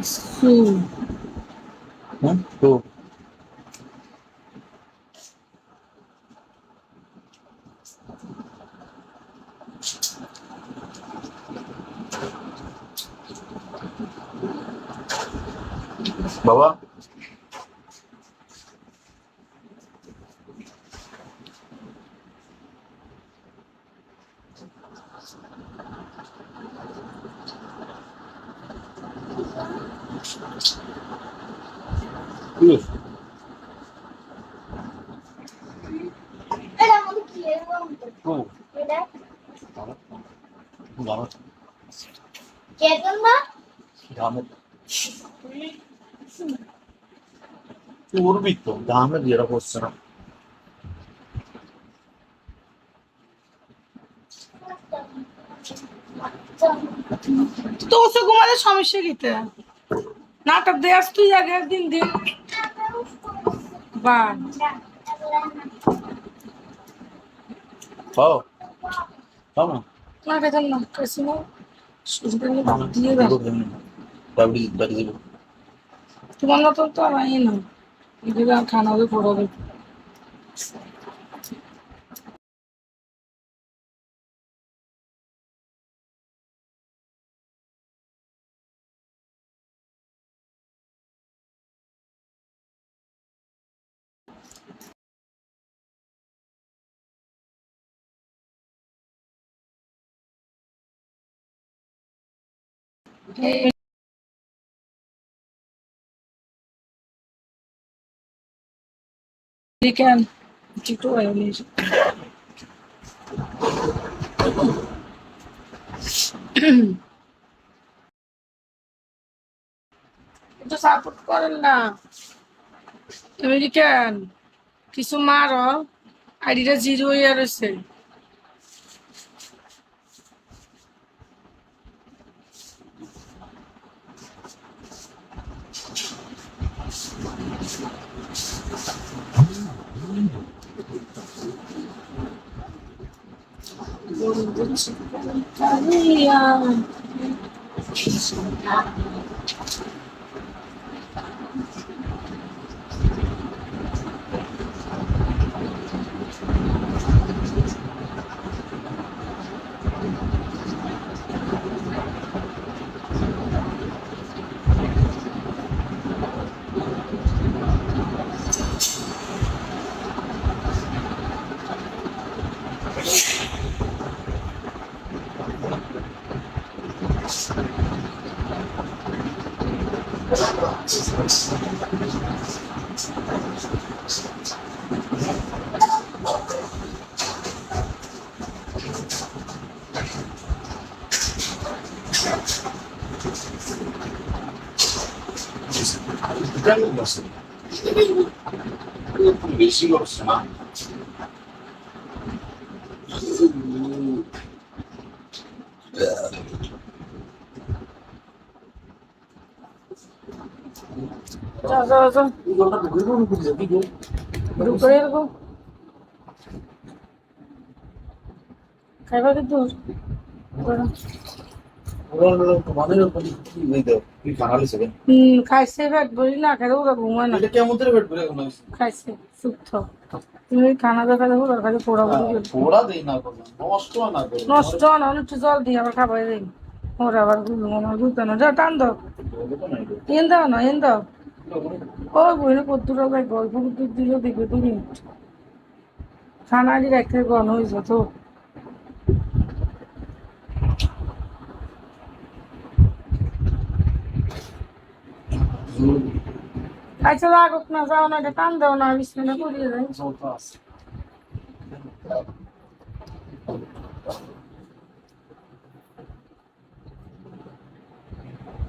Su. তো বাবা এটা আমাদের কি এরকম তো এটা কেতন না উর্বি তো দামে যেটা করছে না তো ওসব ঘুমাতে সমস্যা কিতে নাটক দেয়াস তুই আগে একদিন দিন বা খাও খাও না না খেতাম না কেসি না সুযোগ দিয়ে দাও দাবড়ি দাঁড়িয়ে দেবো তোমার মতন তো আর আই না এগুলো খানা হবে পড়াবে কেন একটু নিয়েছি একটু সাপোর্ট করেন না আমেরিকান কিছু মারো আইডিটা জিরো হয়ে রয়েছে বেশি করছে না খাইবা কিন্তু খাইছে পেট ভরি না খেলে ওরা ঘুমায় না খাইছে সুস্থ তুমি খানা দেখা দেখো ওরা খালি পোড়া নষ্ট না একটু জল দিয়ে আবার খাবার দিই ওরা আবার গুলো না যা টান দাও এন দাও না এন দাও ও বইনে কদ্দুরা যাই গল্প কুদ্দুর দিল দেখবে তুমি খানা দিয়ে একটা গন হয়েছে তো আচ্ছা লাগুক না যাও না এটা টান দাও না বিছানা করিয়ে দেয়